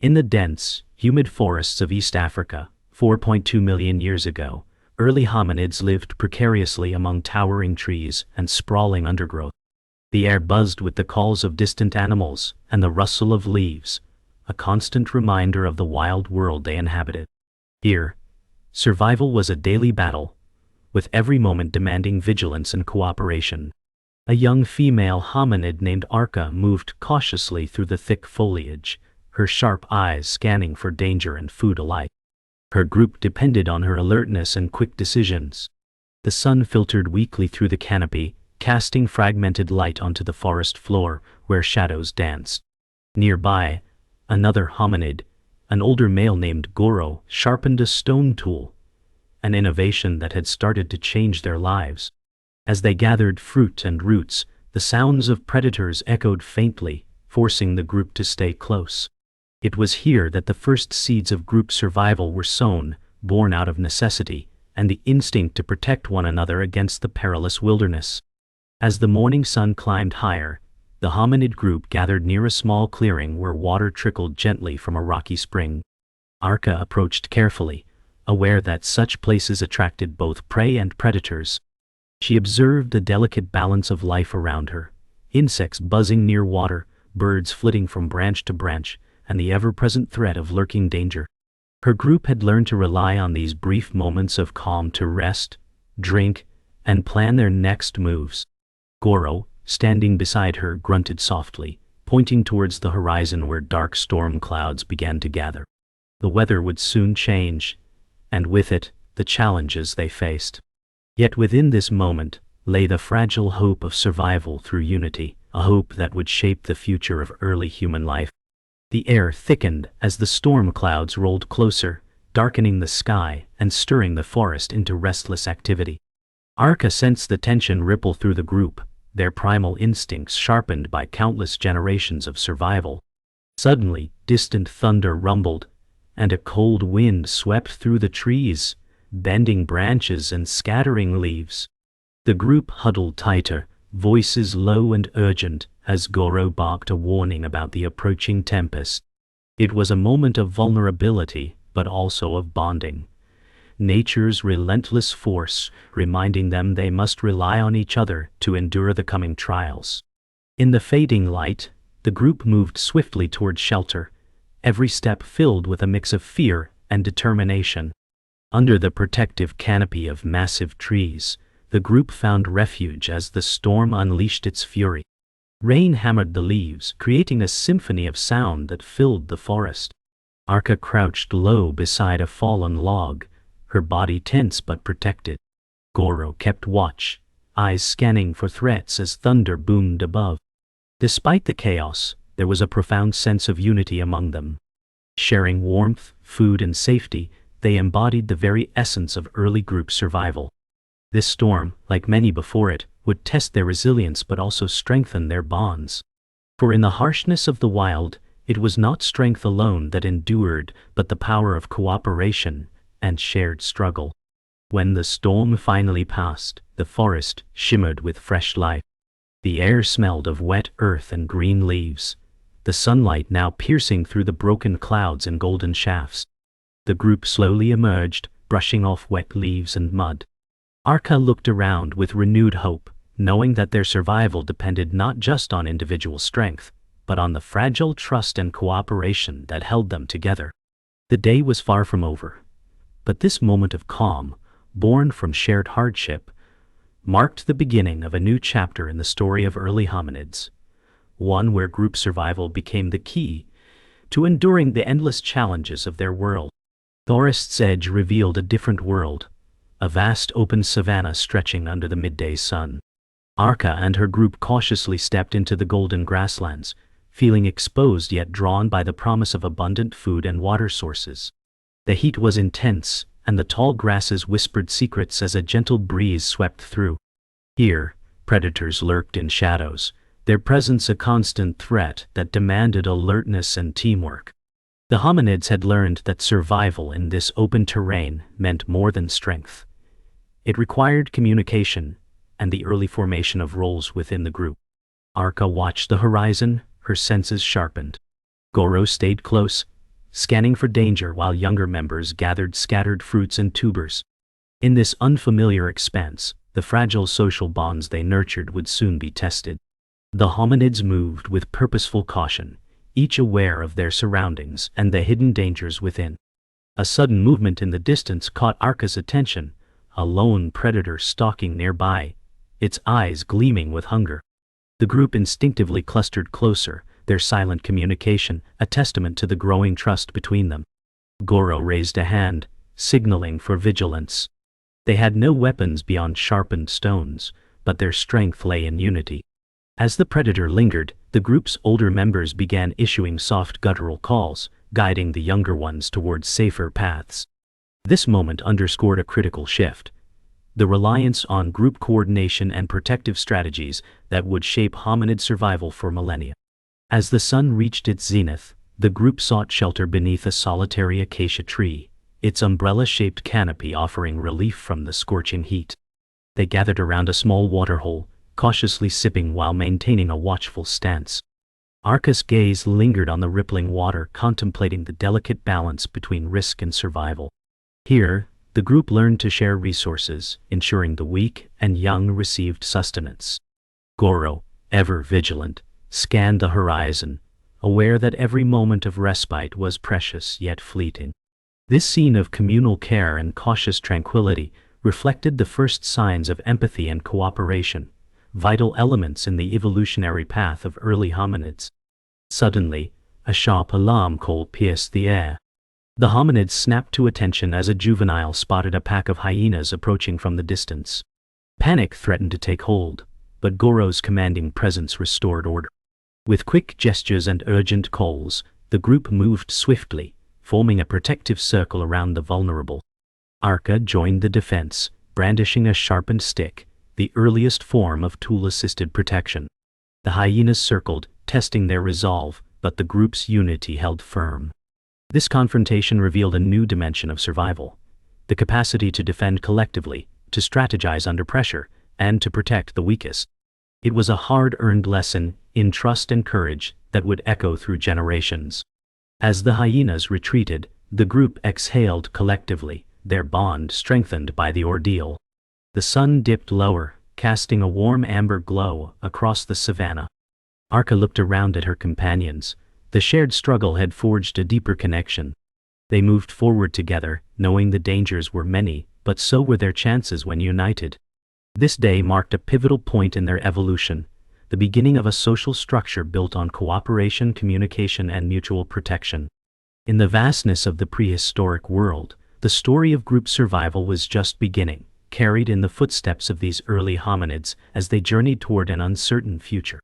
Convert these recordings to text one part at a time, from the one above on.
In the dense, humid forests of East Africa, 4.2 million years ago, early hominids lived precariously among towering trees and sprawling undergrowth. The air buzzed with the calls of distant animals and the rustle of leaves, a constant reminder of the wild world they inhabited. Here, survival was a daily battle, with every moment demanding vigilance and cooperation. A young female hominid named Arca moved cautiously through the thick foliage, her sharp eyes scanning for danger and food alike. Her group depended on her alertness and quick decisions. The sun filtered weakly through the canopy, casting fragmented light onto the forest floor where shadows danced. Nearby, another hominid, an older male named Goro, sharpened a stone tool, an innovation that had started to change their lives. As they gathered fruit and roots, the sounds of predators echoed faintly, forcing the group to stay close. It was here that the first seeds of group survival were sown, born out of necessity and the instinct to protect one another against the perilous wilderness. As the morning sun climbed higher, the hominid group gathered near a small clearing where water trickled gently from a rocky spring. Arca approached carefully, aware that such places attracted both prey and predators. She observed a delicate balance of life around her, insects buzzing near water, birds flitting from branch to branch, and the ever-present threat of lurking danger. Her group had learned to rely on these brief moments of calm to rest, drink, and plan their next moves. Goro, standing beside her, grunted softly, pointing towards the horizon where dark storm clouds began to gather. The weather would soon change, and with it, the challenges they faced. Yet within this moment lay the fragile hope of survival through unity, a hope that would shape the future of early human life. The air thickened as the storm clouds rolled closer, darkening the sky and stirring the forest into restless activity. Arca sensed the tension ripple through the group, their primal instincts sharpened by countless generations of survival. Suddenly, distant thunder rumbled, and a cold wind swept through the trees, bending branches and scattering leaves. The group huddled tighter, voices low and urgent, as Goro barked a warning about the approaching tempest. It was a moment of vulnerability, but also of bonding. Nature's relentless force, reminding them they must rely on each other to endure the coming trials. In the fading light, the group moved swiftly toward shelter, every step filled with a mix of fear and determination. Under the protective canopy of massive trees, the group found refuge as the storm unleashed its fury. Rain hammered the leaves, creating a symphony of sound that filled the forest. Arca crouched low beside a fallen log, her body tense but protected. Goro kept watch, eyes scanning for threats as thunder boomed above. Despite the chaos, there was a profound sense of unity among them. Sharing warmth, food, and safety, they embodied the very essence of early group survival. This storm, like many before it, would test their resilience but also strengthen their bonds. For in the harshness of the wild, it was not strength alone that endured, but the power of cooperation and shared struggle. When the storm finally passed, the forest shimmered with fresh life. The air smelled of wet earth and green leaves, the sunlight now piercing through the broken clouds in golden shafts. The group slowly emerged, brushing off wet leaves and mud. Arca looked around with renewed hope, knowing that their survival depended not just on individual strength, but on the fragile trust and cooperation that held them together. The day was far from over, but this moment of calm, born from shared hardship, marked the beginning of a new chapter in the story of early hominids, one where group survival became the key to enduring the endless challenges of their world. The forest's edge revealed a different world, a vast open savanna stretching under the midday sun. Arca and her group cautiously stepped into the golden grasslands, feeling exposed yet drawn by the promise of abundant food and water sources. The heat was intense, and the tall grasses whispered secrets as a gentle breeze swept through. Here, predators lurked in shadows, their presence a constant threat that demanded alertness and teamwork. The hominids had learned that survival in this open terrain meant more than strength. It required communication and the early formation of roles within the group. Arca watched the horizon, her senses sharpened. Goro stayed close, scanning for danger while younger members gathered scattered fruits and tubers. In this unfamiliar expanse, the fragile social bonds they nurtured would soon be tested. The hominids moved with purposeful caution, each aware of their surroundings and the hidden dangers within. A sudden movement in the distance caught Arca's attention, a lone predator stalking nearby, its eyes gleaming with hunger. The group instinctively clustered closer, their silent communication a testament to the growing trust between them. Goro raised a hand, signaling for vigilance. They had no weapons beyond sharpened stones, but their strength lay in unity. As the predator lingered, the group's older members began issuing soft guttural calls, guiding the younger ones towards safer paths. This moment underscored a critical shift: the reliance on group coordination and protective strategies that would shape hominid survival for millennia. As the sun reached its zenith, the group sought shelter beneath a solitary acacia tree, its umbrella-shaped canopy offering relief from the scorching heat. They gathered around a small waterhole, cautiously sipping while maintaining a watchful stance. Arca's gaze lingered on the rippling water, contemplating the delicate balance between risk and survival. Here, the group learned to share resources, ensuring the weak and young received sustenance. Goro, ever vigilant, scanned the horizon, aware that every moment of respite was precious yet fleeting. This scene of communal care and cautious tranquility reflected the first signs of empathy and cooperation, vital elements in the evolutionary path of early hominids. Suddenly, a sharp alarm call pierced the air. The hominids snapped to attention as a juvenile spotted a pack of hyenas approaching from the distance. Panic threatened to take hold, but Goro's commanding presence restored order. With quick gestures and urgent calls, the group moved swiftly, forming a protective circle around the vulnerable. Arca joined the defense, brandishing a sharpened stick, the earliest form of tool-assisted protection. The hyenas circled, testing their resolve, but the group's unity held firm. This confrontation revealed a new dimension of survival: the capacity to defend collectively, to strategize under pressure, and to protect the weakest. It was a hard-earned lesson in trust and courage that would echo through generations. As the hyenas retreated, the group exhaled collectively, their bond strengthened by the ordeal. The sun dipped lower, casting a warm amber glow across the savanna. Arca looked around at her companions. The shared struggle had forged a deeper connection. They moved forward together, knowing the dangers were many, but so were their chances when united. This day marked a pivotal point in their evolution, the beginning of a social structure built on cooperation, communication, and mutual protection. In the vastness of the prehistoric world, the story of group survival was just beginning, carried in the footsteps of these early hominids as they journeyed toward an uncertain future.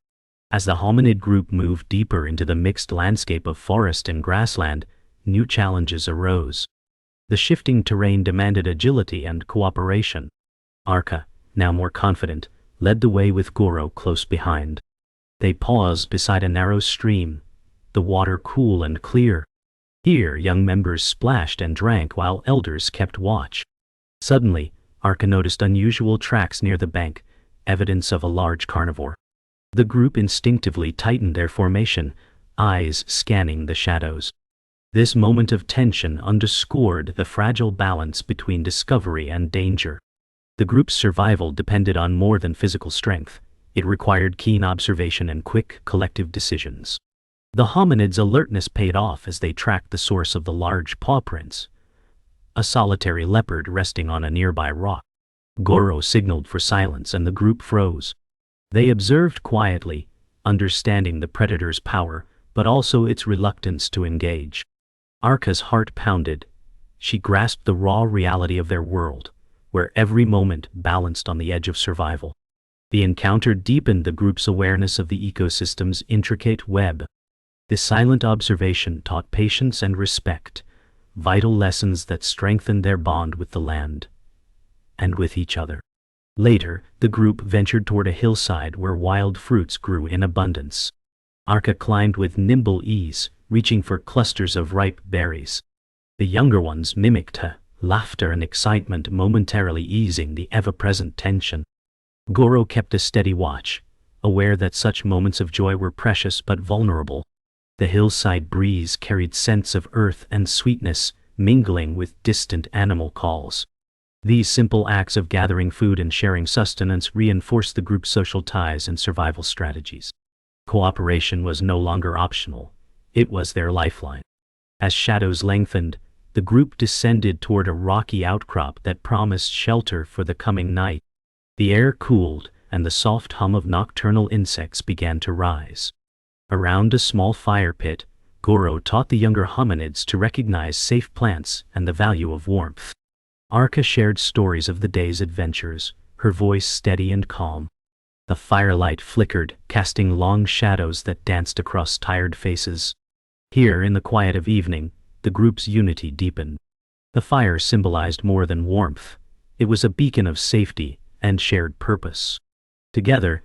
As the hominid group moved deeper into the mixed landscape of forest and grassland, new challenges arose. The shifting terrain demanded agility and cooperation. Arca, now more confident, led the way with Goro close behind. They paused beside a narrow stream, the water cool and clear. Here young members splashed and drank while elders kept watch. Suddenly, Arca noticed unusual tracks near the bank, evidence of a large carnivore. The group instinctively tightened their formation, eyes scanning the shadows. This moment of tension underscored the fragile balance between discovery and danger. The group's survival depended on more than physical strength. It required keen observation and quick, collective decisions. The hominids' alertness paid off as they tracked the source of the large paw prints, a solitary leopard resting on a nearby rock. Goro signaled for silence and the group froze. They observed quietly, understanding the predator's power, but also its reluctance to engage. Arca's heart pounded. She grasped the raw reality of their world, where every moment balanced on the edge of survival. The encounter deepened the group's awareness of the ecosystem's intricate web. This silent observation taught patience and respect, vital lessons that strengthened their bond with the land and with each other. Later, the group ventured toward a hillside where wild fruits grew in abundance. Arca climbed with nimble ease, reaching for clusters of ripe berries. The younger ones mimicked her, laughter and excitement momentarily easing the ever-present tension. Goro kept a steady watch, aware that such moments of joy were precious but vulnerable. The hillside breeze carried scents of earth and sweetness, mingling with distant animal calls. These simple acts of gathering food and sharing sustenance reinforced the group's social ties and survival strategies. Cooperation was no longer optional. It was their lifeline. As shadows lengthened, the group descended toward a rocky outcrop that promised shelter for the coming night. The air cooled, and the soft hum of nocturnal insects began to rise. Around a small fire pit, Goro taught the younger hominids to recognize safe plants and the value of warmth. Arka shared stories of the day's adventures, her voice steady and calm. The firelight flickered, casting long shadows that danced across tired faces. Here, in the quiet of evening, the group's unity deepened. The fire symbolized more than warmth. It was a beacon of safety and shared purpose. Together,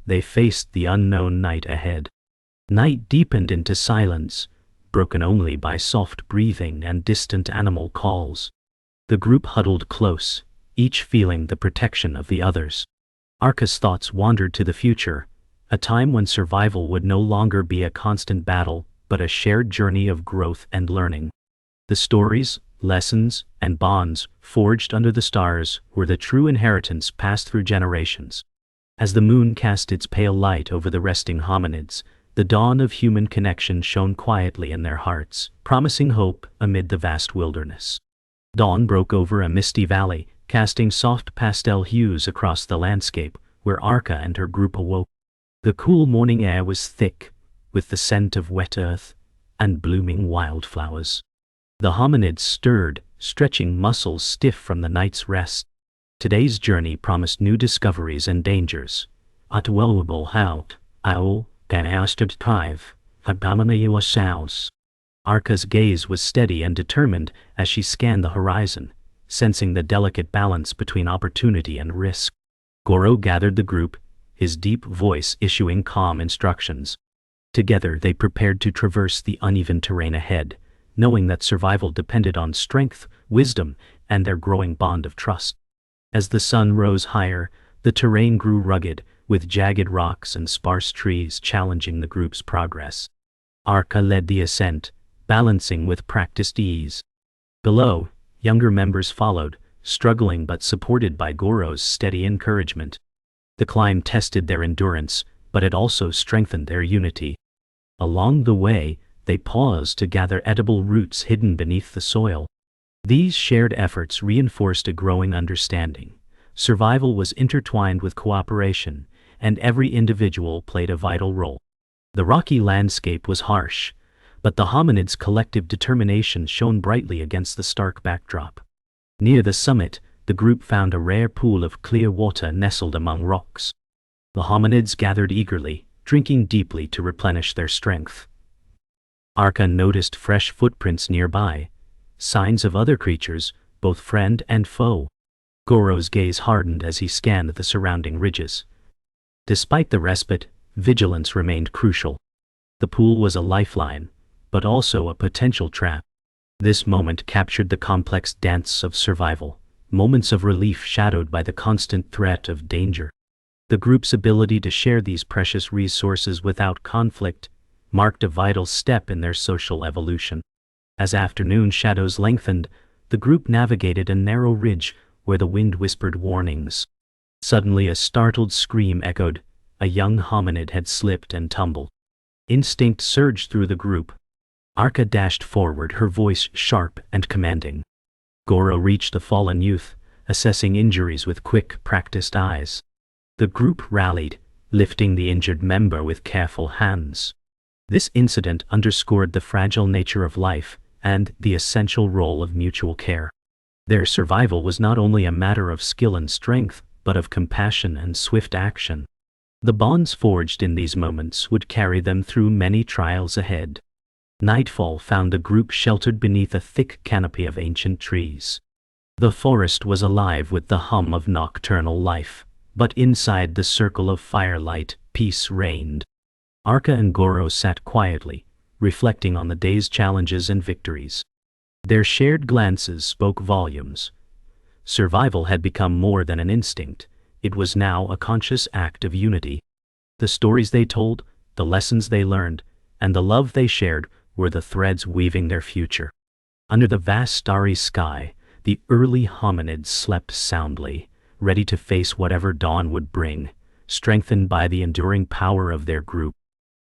they faced the unknown night ahead. Night deepened into silence, broken only by soft breathing and distant animal calls. The group huddled close, each feeling the protection of the others. Arka's thoughts wandered to the future, a time when survival would no longer be a constant battle, but a shared journey of growth and learning. The stories, lessons, and bonds forged under the stars were the true inheritance passed through generations. As the moon cast its pale light over the resting hominids, the dawn of human connection shone quietly in their hearts, promising hope amid the vast wilderness. Dawn broke over a misty valley, casting soft pastel hues across the landscape, where Arka and her group awoke. The cool morning air was thick, with the scent of wet earth and blooming wildflowers. The hominids stirred, stretching muscles stiff from the night's rest. Today's journey promised new discoveries and dangers. Atwellable hout, owl, ganasted tive, abominable sounds. Arka's gaze was steady and determined as she scanned the horizon, sensing the delicate balance between opportunity and risk. Goro gathered the group, his deep voice issuing calm instructions. Together they prepared to traverse the uneven terrain ahead, knowing that survival depended on strength, wisdom, and their growing bond of trust. As the sun rose higher, the terrain grew rugged, with jagged rocks and sparse trees challenging the group's progress. Arka led the ascent, balancing with practiced ease. Below, younger members followed, struggling but supported by Goro's steady encouragement. The climb tested their endurance, but it also strengthened their unity. Along the way, they paused to gather edible roots hidden beneath the soil. These shared efforts reinforced a growing understanding. Survival was intertwined with cooperation, and every individual played a vital role. The rocky landscape was harsh, but the hominids' collective determination shone brightly against the stark backdrop. Near the summit, the group found a rare pool of clear water nestled among rocks. The hominids gathered eagerly, drinking deeply to replenish their strength. Arka noticed fresh footprints nearby, signs of other creatures, both friend and foe. Goro's gaze hardened as he scanned the surrounding ridges. Despite the respite, vigilance remained crucial. The pool was a lifeline, but also a potential trap. This moment captured the complex dance of survival, moments of relief shadowed by the constant threat of danger. The group's ability to share these precious resources without conflict marked a vital step in their social evolution. As afternoon shadows lengthened, the group navigated a narrow ridge where the wind whispered warnings. Suddenly a startled scream echoed. A young hominid had slipped and tumbled. Instinct surged through the group. Arka dashed forward, her voice sharp and commanding. Goro reached the fallen youth, assessing injuries with quick, practiced eyes. The group rallied, lifting the injured member with careful hands. This incident underscored the fragile nature of life and the essential role of mutual care. Their survival was not only a matter of skill and strength, but of compassion and swift action. The bonds forged in these moments would carry them through many trials ahead. Nightfall found the group sheltered beneath a thick canopy of ancient trees. The forest was alive with the hum of nocturnal life, but inside the circle of firelight, peace reigned. Arka and Goro sat quietly, reflecting on the day's challenges and victories. Their shared glances spoke volumes. Survival had become more than an instinct. It was now a conscious act of unity. The stories they told, the lessons they learned, and the love they shared were the threads weaving their future. Under the vast starry sky, the early hominids slept soundly, ready to face whatever dawn would bring, strengthened by the enduring power of their group.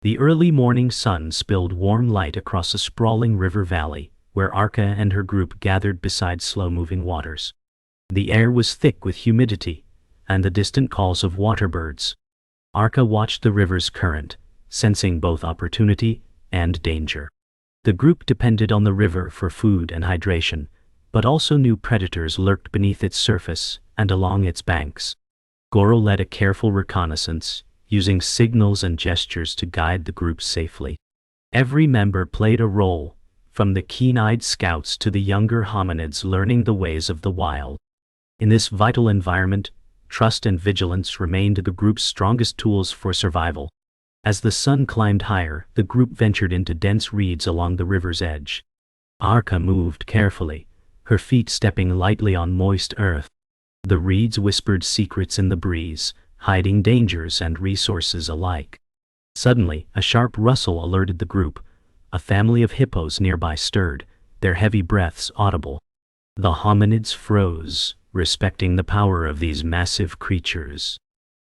The early morning sun spilled warm light across a sprawling river valley, where Arka and her group gathered beside slow-moving waters. The air was thick with humidity, and the distant calls of water birds. Arka watched the river's current, sensing both opportunity and danger. The group depended on the river for food and hydration, but also knew predators lurked beneath its surface and along its banks. Goro led a careful reconnaissance, using signals and gestures to guide the group safely. Every member played a role, from the keen-eyed scouts to the younger hominids learning the ways of the wild. In this vital environment, trust and vigilance remained the group's strongest tools for survival. As the sun climbed higher, the group ventured into dense reeds along the river's edge. Arka moved carefully, her feet stepping lightly on moist earth. The reeds whispered secrets in the breeze, hiding dangers and resources alike. Suddenly, a sharp rustle alerted the group. A family of hippos nearby stirred, their heavy breaths audible. The hominids froze, respecting the power of these massive creatures.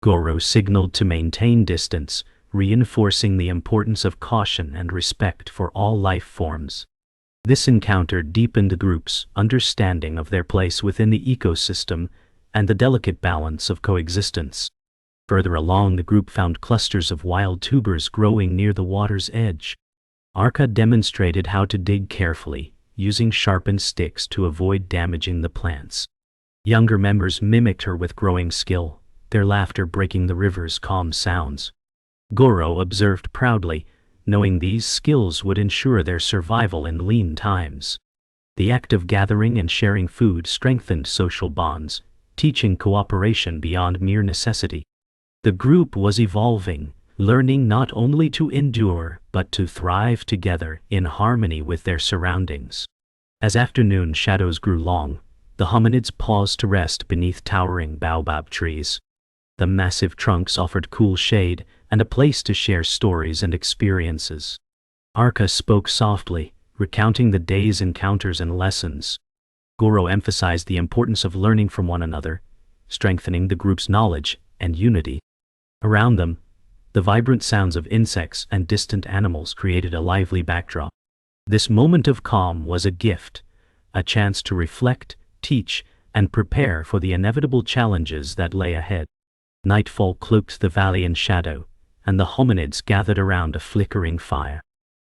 Goro signaled to maintain distance, reinforcing the importance of caution and respect for all life forms. This encounter deepened the group's understanding of their place within the ecosystem and the delicate balance of coexistence. Further along, the group found clusters of wild tubers growing near the water's edge. Arka demonstrated how to dig carefully, using sharpened sticks to avoid damaging the plants. Younger members mimicked her with growing skill, their laughter breaking the river's calm sounds. Goro observed proudly, knowing these skills would ensure their survival in lean times. The act of gathering and sharing food strengthened social bonds, teaching cooperation beyond mere necessity. The group was evolving, learning not only to endure but to thrive together in harmony with their surroundings. As afternoon shadows grew long, the hominids paused to rest beneath towering baobab trees. The massive trunks offered cool shade and a place to share stories and experiences. Arka spoke softly, recounting the day's encounters and lessons. Goro emphasized the importance of learning from one another, strengthening the group's knowledge and unity. Around them, the vibrant sounds of insects and distant animals created a lively backdrop. This moment of calm was a gift, a chance to reflect, teach, and prepare for the inevitable challenges that lay ahead. Nightfall cloaked the valley in shadow, and the hominids gathered around a flickering fire.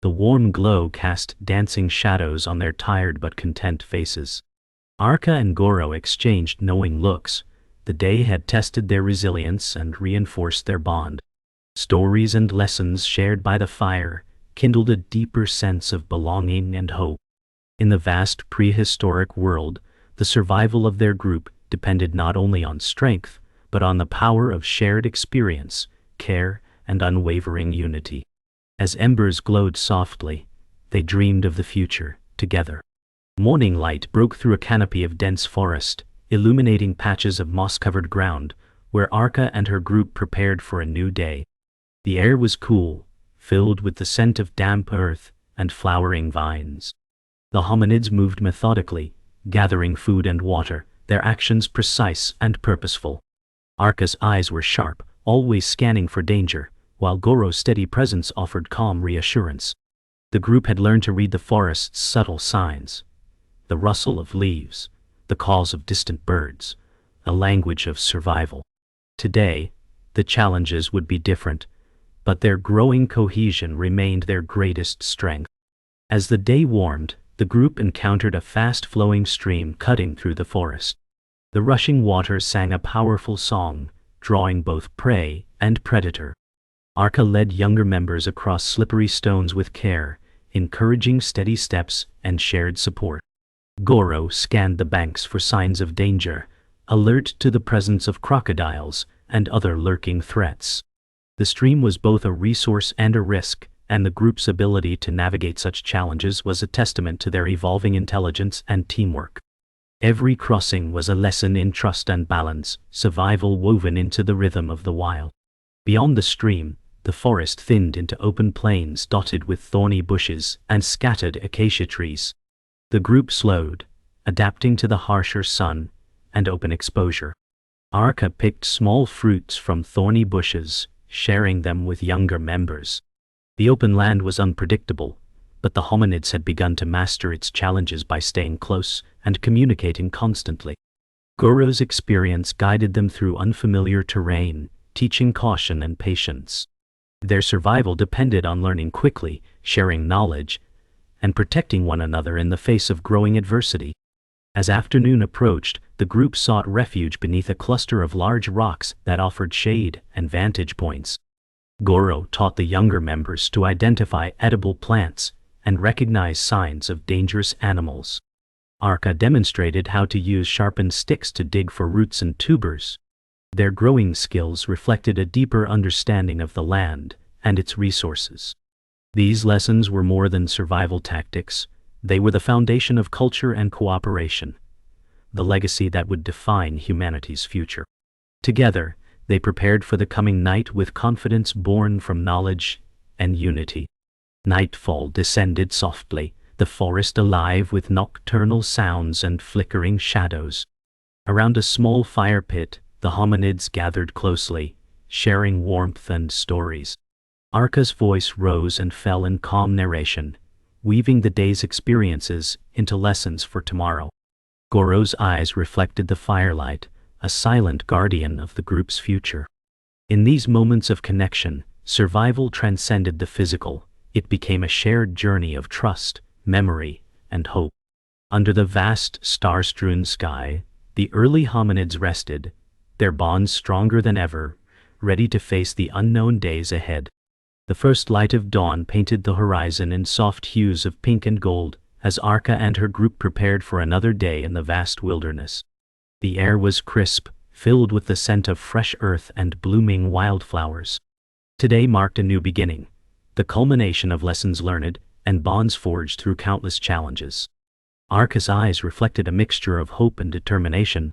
The warm glow cast dancing shadows on their tired but content faces. Arka and Goro exchanged knowing looks. The day had tested their resilience and reinforced their bond. Stories and lessons shared by the fire kindled a deeper sense of belonging and hope. In the vast prehistoric world, the survival of their group depended not only on strength, but on the power of shared experience, care, and unwavering unity. As embers glowed softly, they dreamed of the future, together. Morning light broke through a canopy of dense forest, illuminating patches of moss-covered ground, where Arka and her group prepared for a new day. The air was cool, filled with the scent of damp earth and flowering vines. The hominids moved methodically, gathering food and water, their actions precise and purposeful. Arka's eyes were sharp, always scanning for danger, while Goro's steady presence offered calm reassurance. The group had learned to read the forest's subtle signs. The rustle of leaves, the calls of distant birds, a language of survival. Today, the challenges would be different, but their growing cohesion remained their greatest strength. As the day warmed, the group encountered a fast-flowing stream cutting through the forest. The rushing water sang a powerful song, drawing both prey and predator. Arka led younger members across slippery stones with care, encouraging steady steps and shared support. Goro scanned the banks for signs of danger, alert to the presence of crocodiles and other lurking threats. The stream was both a resource and a risk, and the group's ability to navigate such challenges was a testament to their evolving intelligence and teamwork. Every crossing was a lesson in trust and balance, survival woven into the rhythm of the wild. Beyond the stream, The forest thinned into open plains dotted with thorny bushes and scattered acacia trees. The group slowed, adapting to the harsher sun and open exposure. Arka picked small fruits from thorny bushes, sharing them with younger members. The open land was unpredictable, but the hominids had begun to master its challenges by staying close and communicating constantly. Goro's experience guided them through unfamiliar terrain, teaching caution and patience. Their survival depended on learning quickly, sharing knowledge, and protecting one another in the face of growing adversity. As afternoon approached, the group sought refuge beneath a cluster of large rocks that offered shade and vantage points. Goro taught the younger members to identify edible plants and recognize signs of dangerous animals. Arka demonstrated how to use sharpened sticks to dig for roots and tubers. Their growing skills reflected a deeper understanding of the land and its resources. These lessons were more than survival tactics, they were the foundation of culture and cooperation, the legacy that would define humanity's future. Together, they prepared for the coming night with confidence born from knowledge and unity. Nightfall descended softly, the forest alive with nocturnal sounds and flickering shadows. Around a small fire pit, the hominids gathered closely, sharing warmth and stories. Arka's voice rose and fell in calm narration, weaving the day's experiences into lessons for tomorrow. Goro's eyes reflected the firelight, a silent guardian of the group's future. In these moments of connection, survival transcended the physical. It became a shared journey of trust, memory, and hope. Under the vast, star-strewn sky, the early hominids rested, their bonds stronger than ever, ready to face the unknown days ahead. The first light of dawn painted the horizon in soft hues of pink and gold, as Arka and her group prepared for another day in the vast wilderness. The air was crisp, filled with the scent of fresh earth and blooming wildflowers. Today marked a new beginning, the culmination of lessons learned and bonds forged through countless challenges. Arka's eyes reflected a mixture of hope and determination.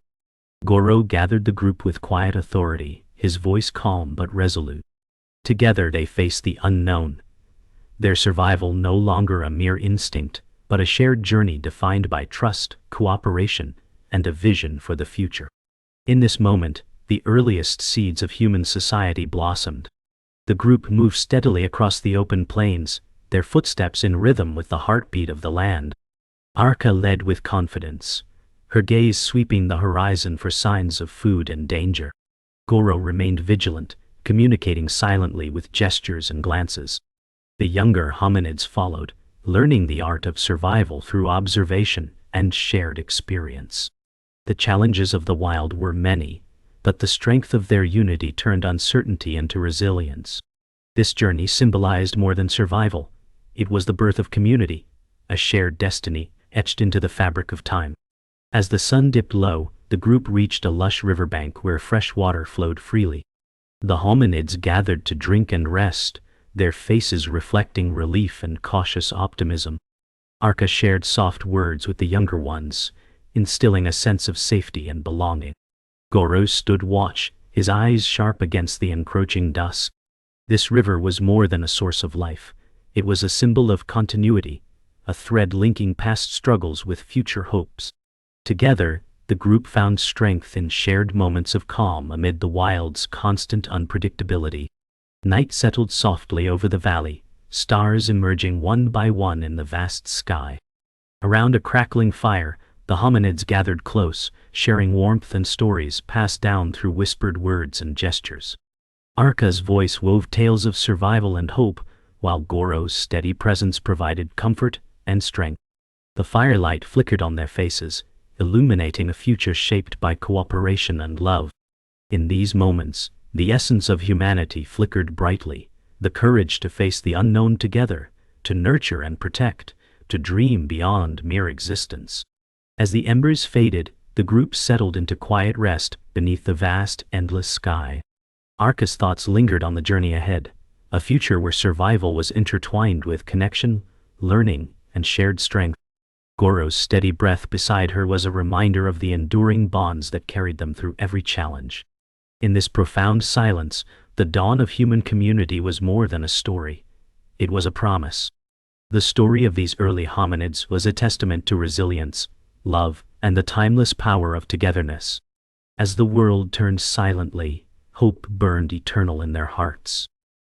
Goro gathered the group with quiet authority, his voice calm but resolute. Together they faced the unknown, their survival no longer a mere instinct, but a shared journey defined by trust, cooperation, and a vision for the future. In this moment, the earliest seeds of human society blossomed. The group moved steadily across the open plains, their footsteps in rhythm with the heartbeat of the land. Arka led with confidence, her gaze sweeping the horizon for signs of food and danger. Goro remained vigilant, communicating silently with gestures and glances. The younger hominids followed, learning the art of survival through observation and shared experience. The challenges of the wild were many, but the strength of their unity turned uncertainty into resilience. This journey symbolized more than survival. It was the birth of community, a shared destiny etched into the fabric of time. As the sun dipped low, the group reached a lush riverbank where fresh water flowed freely. The hominids gathered to drink and rest, their faces reflecting relief and cautious optimism. Arka shared soft words with the younger ones, instilling a sense of safety and belonging. Goro stood watch, his eyes sharp against the encroaching dusk. This river was more than a source of life. It was a symbol of continuity, a thread linking past struggles with future hopes. Together, the group found strength in shared moments of calm amid the wild's constant unpredictability. Night settled softly over the valley, stars emerging one by one in the vast sky. Around a crackling fire, the hominids gathered close, sharing warmth and stories passed down through whispered words and gestures. Arka's voice wove tales of survival and hope, while Goro's steady presence provided comfort and strength. The firelight flickered on their faces, illuminating a future shaped by cooperation and love. In these moments, the essence of humanity flickered brightly, the courage to face the unknown together, to nurture and protect, to dream beyond mere existence. As the embers faded, the group settled into quiet rest beneath the vast, endless sky. Arka's thoughts lingered on the journey ahead, a future where survival was intertwined with connection, learning, and shared strength. Goro's steady breath beside her was a reminder of the enduring bonds that carried them through every challenge. In this profound silence, The dawn of human community was more than a story. It was a promise. The story of these early hominids was a testament to resilience, love, and the timeless power of togetherness. As the world turned silently, hope burned eternal in their hearts.